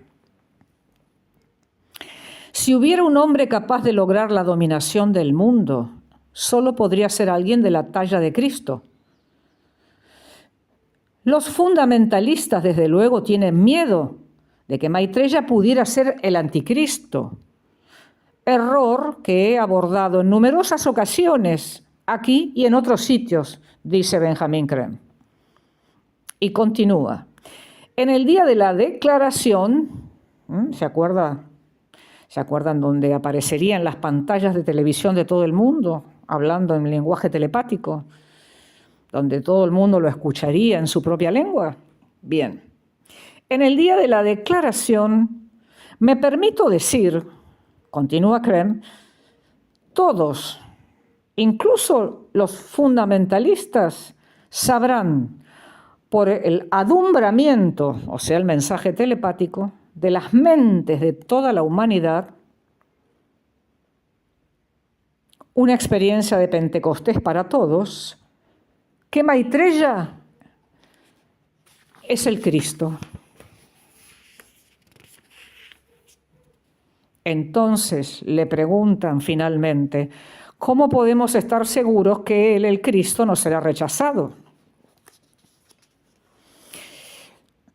Si hubiera un hombre capaz de lograr la dominación del mundo, solo podría ser alguien de la talla de Cristo. Los fundamentalistas, desde luego, tienen miedo de que Maitreya pudiera ser el anticristo. Error que he abordado en numerosas ocasiones, aquí y en otros sitios, dice Benjamin Creme. Y continúa. En el día de la declaración, ¿se acuerdan donde aparecerían las pantallas de televisión de todo el mundo, hablando en lenguaje telepático, donde todo el mundo lo escucharía en su propia lengua? Bien. En el día de la declaración, me permito decir, continúa Creme, todos, incluso los fundamentalistas, sabrán por el adumbramiento, o sea, el mensaje telepático, de las mentes de toda la humanidad, una experiencia de Pentecostés para todos, que Maitreya es el Cristo. Entonces le preguntan finalmente, ¿cómo podemos estar seguros que Él, el Cristo, no será rechazado?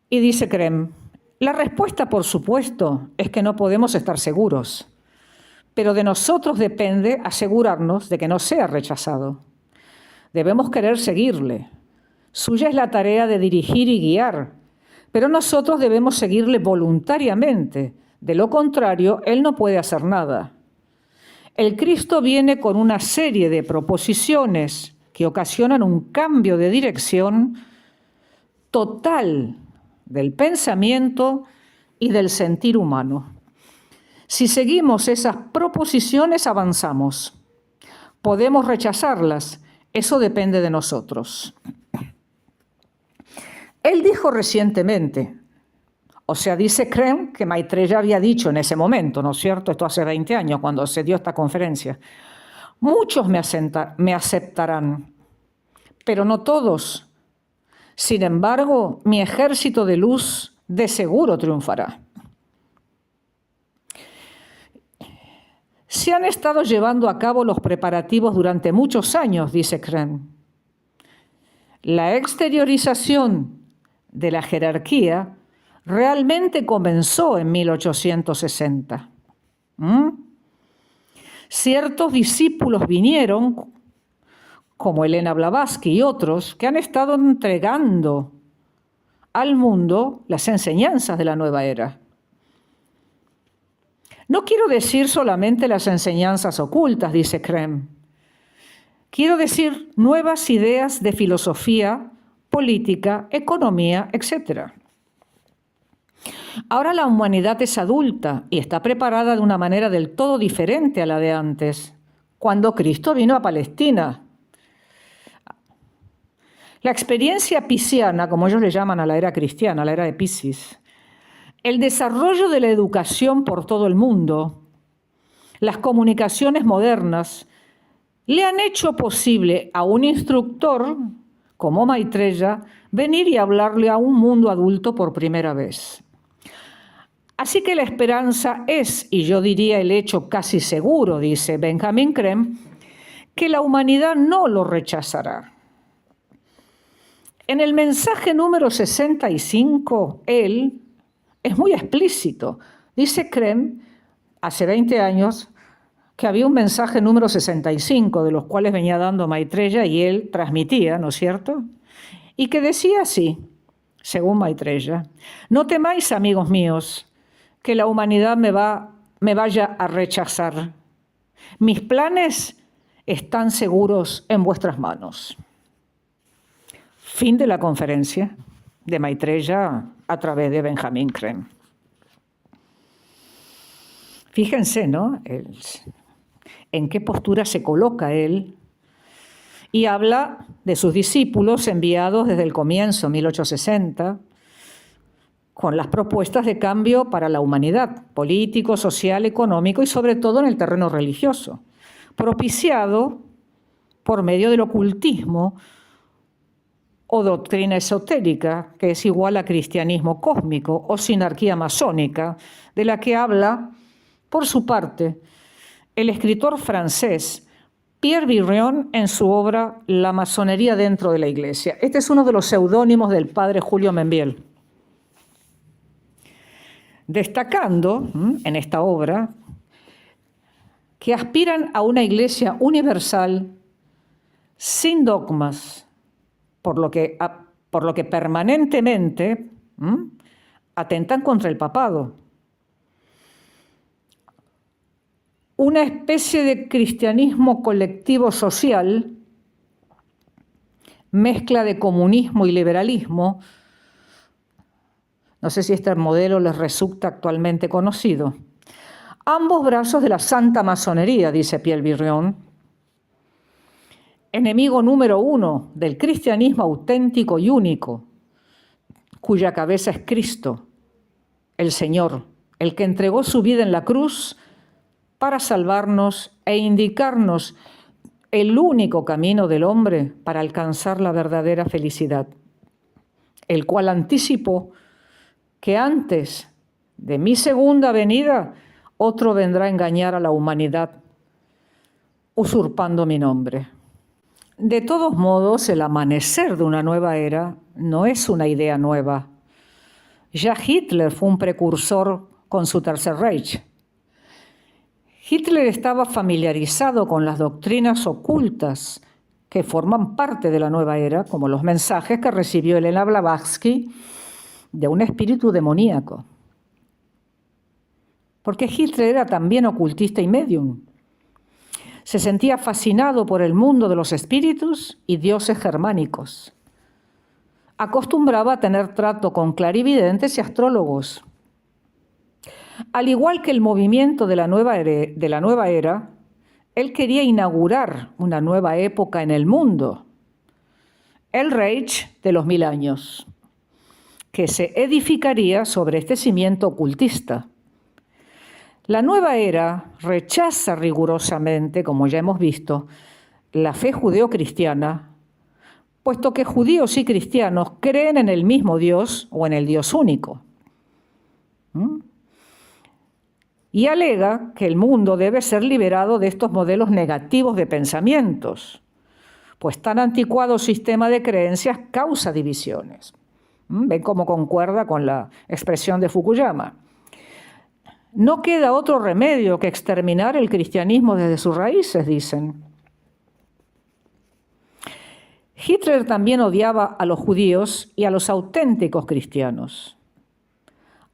Y dice Krem, la respuesta, por supuesto, es que no podemos estar seguros, pero de nosotros depende asegurarnos de que no sea rechazado. Debemos querer seguirle. Suya es la tarea de dirigir y guiar, pero nosotros debemos seguirle voluntariamente. De lo contrario, Él no puede hacer nada. El Cristo viene con una serie de proposiciones que ocasionan un cambio de dirección total del pensamiento y del sentir humano. Si seguimos esas proposiciones, avanzamos. Podemos rechazarlas, eso depende de nosotros. Él dijo recientemente, o sea, dice Krem que Maitreya había dicho en ese momento, ¿no es cierto? Esto hace 20 años, cuando se dio esta conferencia. Muchos me aceptarán, pero no todos. Sin embargo, mi ejército de luz de seguro triunfará. Se han estado llevando a cabo los preparativos durante muchos años, dice Krem. La exteriorización de la jerarquía realmente comenzó en 1860. Ciertos discípulos vinieron, como Elena Blavatsky y otros, que han estado entregando al mundo las enseñanzas de la nueva era. No quiero decir solamente las enseñanzas ocultas, dice Krem. Quiero decir nuevas ideas de filosofía, política, economía, etc. Ahora la humanidad es adulta y está preparada de una manera del todo diferente a la de antes, cuando Cristo vino a Palestina. La experiencia pisciana, como ellos le llaman a la era cristiana, la era de Piscis, el desarrollo de la educación por todo el mundo, las comunicaciones modernas, le han hecho posible a un instructor como Maitreya venir y hablarle a un mundo adulto por primera vez. Así que la esperanza es, y yo diría el hecho casi seguro, dice Benjamin Krem, que la humanidad no lo rechazará. En el mensaje número 65, él es muy explícito. Dice Krem, hace 20 años, que había un mensaje número 65, de los cuales venía dando Maitreya y él transmitía, ¿no es cierto? Y que decía así, según Maitreya, no temáis, amigos míos, que la humanidad me vaya a rechazar. Mis planes están seguros en vuestras manos. Fin de la conferencia de Maitreya a través de Benjamin Krem. Fíjense, ¿no? En qué postura se coloca él. Y habla de sus discípulos enviados desde el comienzo, 1860, con las propuestas de cambio para la humanidad, político, social, económico y sobre todo en el terreno religioso, propiciado por medio del ocultismo o doctrina esotérica, que es igual a cristianismo cósmico o sinarquía masónica, de la que habla, por su parte, el escritor francés Pierre Virion en su obra La masonería dentro de la Iglesia. Este es uno de los seudónimos del padre Julio Membiel. Destacando en esta obra que aspiran a una Iglesia universal sin dogmas, por lo que permanentemente atentan contra el papado. Una especie de cristianismo colectivo social, mezcla de comunismo y liberalismo. No sé si este modelo les resulta actualmente conocido. Ambos brazos de la santa masonería, dice Pierre Virion, enemigo número 1 del cristianismo auténtico y único, cuya cabeza es Cristo, el Señor, el que entregó su vida en la cruz para salvarnos e indicarnos el único camino del hombre para alcanzar la verdadera felicidad, el cual anticipó que antes de mi segunda venida otro vendrá a engañar a la humanidad, usurpando mi nombre. De todos modos, el amanecer de una nueva era no es una idea nueva. Ya Hitler fue un precursor con su Tercer Reich. Hitler estaba familiarizado con las doctrinas ocultas que forman parte de la nueva era, como los mensajes que recibió Elena Blavatsky de un espíritu demoníaco. Porque Hitler era también ocultista y medium. Se sentía fascinado por el mundo de los espíritus y dioses germánicos. Acostumbraba a tener trato con clarividentes y astrólogos. Al igual que el movimiento de la nueva era, él quería inaugurar una nueva época en el mundo, el Reich de los 1000 años, que se edificaría sobre este cimiento ocultista. La nueva era rechaza rigurosamente, como ya hemos visto, la fe judeocristiana, puesto que judíos y cristianos creen en el mismo Dios o en el Dios único. Y alega que el mundo debe ser liberado de estos modelos negativos de pensamientos, pues tan anticuado sistema de creencias causa divisiones. ¿Ven cómo concuerda con la expresión de Fukuyama? No queda otro remedio que exterminar el cristianismo desde sus raíces, dicen. Hitler también odiaba a los judíos y a los auténticos cristianos,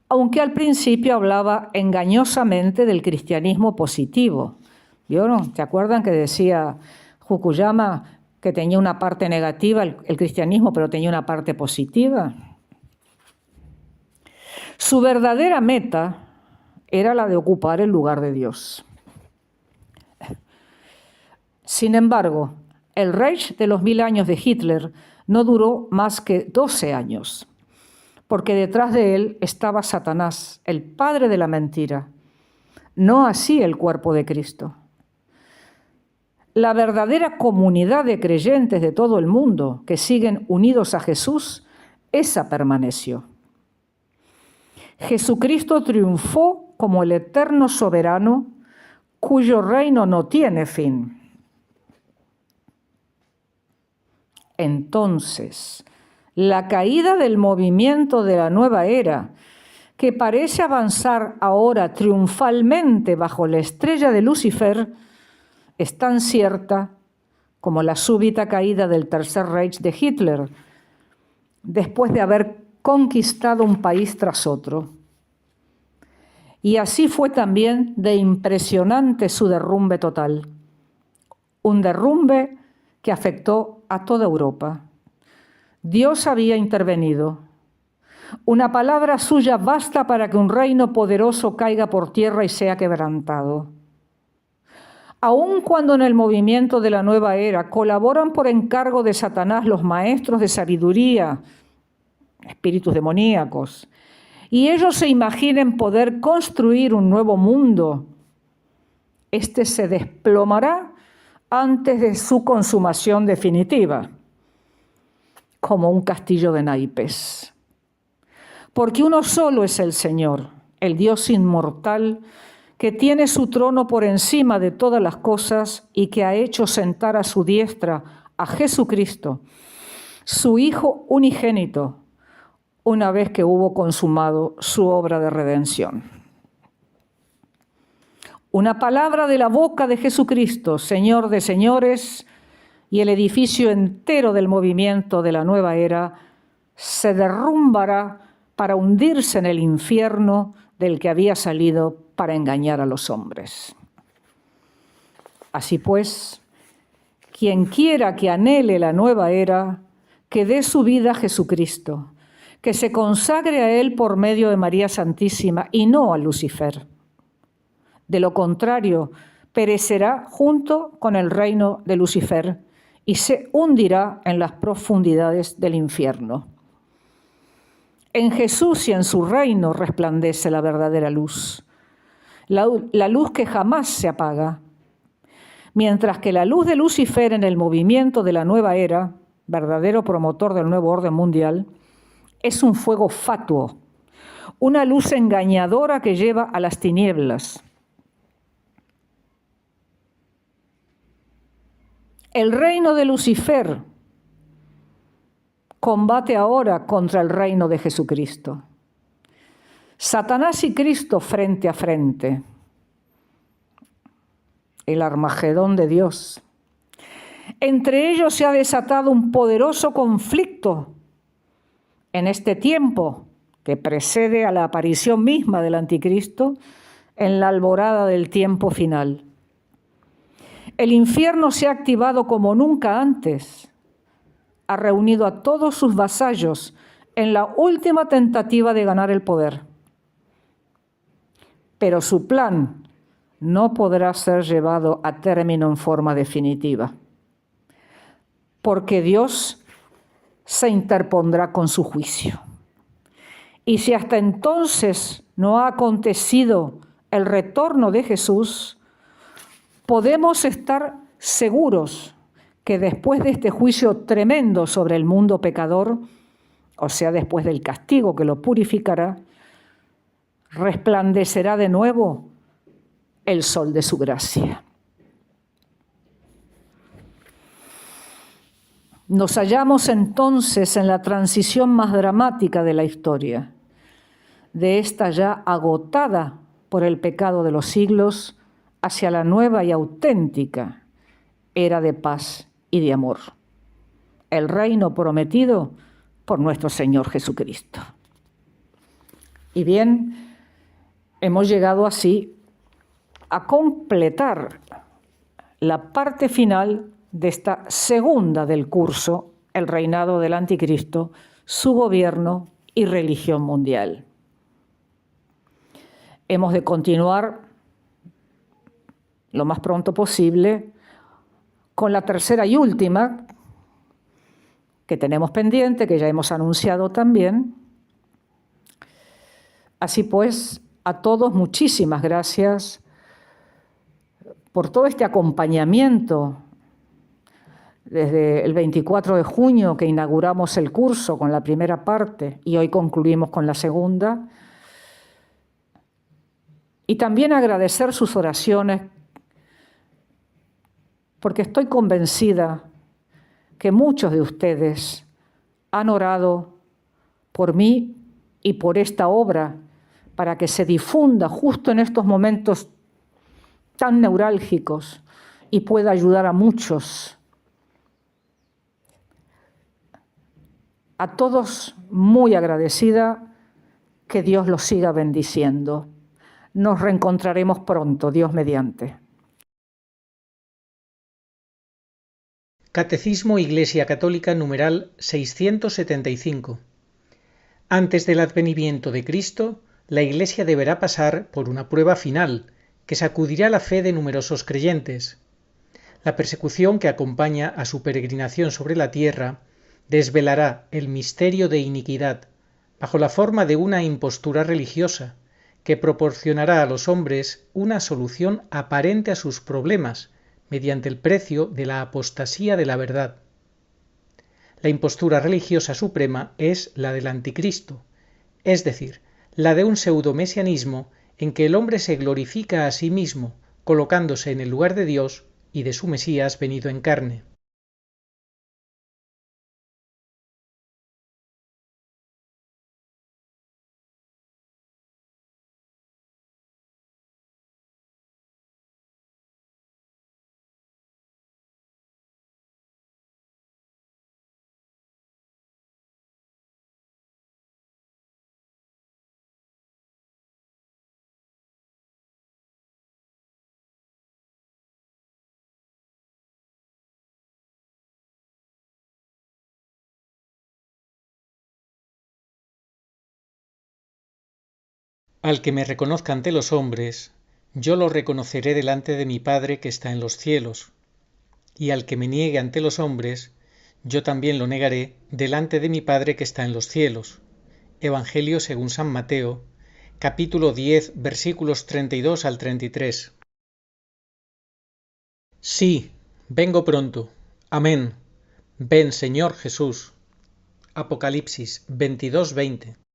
aunque al principio hablaba engañosamente del cristianismo positivo. ¿Vieron? ¿Se acuerdan que decía Fukuyama que tenía una parte negativa el cristianismo, pero tenía una parte positiva? Su verdadera meta era la de ocupar el lugar de Dios. Sin embargo, el Reich de los 1000 años de Hitler no duró más que 12 años, porque detrás de él estaba Satanás, el padre de la mentira, no así el cuerpo de Cristo. La verdadera comunidad de creyentes de todo el mundo que siguen unidos a Jesús, esa permaneció. Jesucristo triunfó como el eterno soberano cuyo reino no tiene fin. Entonces, la caída del movimiento de la nueva era, que parece avanzar ahora triunfalmente bajo la estrella de Lucifer, es tan cierta como la súbita caída del Tercer Reich de Hitler, después de haber conquistado un país tras otro. Y así fue también de impresionante su derrumbe total, un derrumbe que afectó a toda Europa. Dios había intervenido. Una palabra suya basta para que un reino poderoso caiga por tierra y sea quebrantado. Aun cuando en el movimiento de la nueva era colaboran por encargo de Satanás los maestros de sabiduría, espíritus demoníacos, y ellos se imaginen poder construir un nuevo mundo, este se desplomará antes de su consumación definitiva, como un castillo de naipes. Porque uno solo es el Señor, el Dios inmortal, que tiene su trono por encima de todas las cosas y que ha hecho sentar a su diestra a Jesucristo, su Hijo unigénito, una vez que hubo consumado su obra de redención. Una palabra de la boca de Jesucristo, Señor de señores, y el edificio entero del movimiento de la nueva era se derrumbará para hundirse en el infierno del que había salido para engañar a los hombres. Así pues, quien quiera que anhele la nueva era, que dé su vida a Jesucristo, que se consagre a Él por medio de María Santísima y no a Lucifer. De lo contrario, perecerá junto con el reino de Lucifer y se hundirá en las profundidades del infierno. En Jesús y en su reino resplandece la verdadera luz, la luz que jamás se apaga, mientras que la luz de Lucifer en el movimiento de la nueva era, verdadero promotor del nuevo orden mundial, es un fuego fatuo, una luz engañadora que lleva a las tinieblas. El reino de Lucifer combate ahora contra el reino de Jesucristo. Satanás y Cristo frente a frente. El Armagedón de Dios. Entre ellos se ha desatado un poderoso conflicto en este tiempo que precede a la aparición misma del Anticristo, en la alborada del tiempo final. El infierno se ha activado como nunca antes. Ha reunido a todos sus vasallos en la última tentativa de ganar el poder. Pero su plan no podrá ser llevado a término en forma definitiva, porque Dios se interpondrá con su juicio. Y si hasta entonces no ha acontecido el retorno de Jesús, podemos estar seguros que después de este juicio tremendo sobre el mundo pecador, o sea, después del castigo que lo purificará, resplandecerá de nuevo el sol de su gracia. Nos hallamos entonces en la transición más dramática de la historia, de esta ya agotada por el pecado de los siglos hacia la nueva y auténtica era de paz y de amor, el reino prometido por nuestro Señor Jesucristo. Y bien, hemos llegado así a completar la parte final de esta segunda del curso, el reinado del Anticristo, su gobierno y religión mundial. Hemos de continuar lo más pronto posible con la tercera y última que tenemos pendiente, que ya hemos anunciado también. Así pues, a todos muchísimas gracias por todo este acompañamiento desde el 24 de junio que inauguramos el curso con la primera parte y hoy concluimos con la segunda. Y también agradecer sus oraciones, porque estoy convencida que muchos de ustedes han orado por mí y por esta obra para que se difunda justo en estos momentos tan neurálgicos y pueda ayudar a muchos. A todos muy agradecida, que Dios los siga bendiciendo. Nos reencontraremos pronto, Dios mediante. Catecismo Iglesia Católica numeral 675. Antes del advenimiento de Cristo, la Iglesia deberá pasar por una prueba final que sacudirá la fe de numerosos creyentes. La persecución que acompaña a su peregrinación sobre la tierra desvelará el misterio de iniquidad bajo la forma de una impostura religiosa que proporcionará a los hombres una solución aparente a sus problemas mediante el precio de la apostasía de la verdad. La impostura religiosa suprema es la del Anticristo, es decir, la de un pseudomesianismo en que el hombre se glorifica a sí mismo, colocándose en el lugar de Dios y de su Mesías venido en carne. Al que me reconozca ante los hombres, yo lo reconoceré delante de mi Padre que está en los cielos, y al que me niegue ante los hombres, yo también lo negaré delante de mi Padre que está en los cielos. Evangelio según San Mateo, capítulo 10, versículos 32 al 33. Sí, vengo pronto. Amén. Ven, Señor Jesús. Apocalipsis 22:20.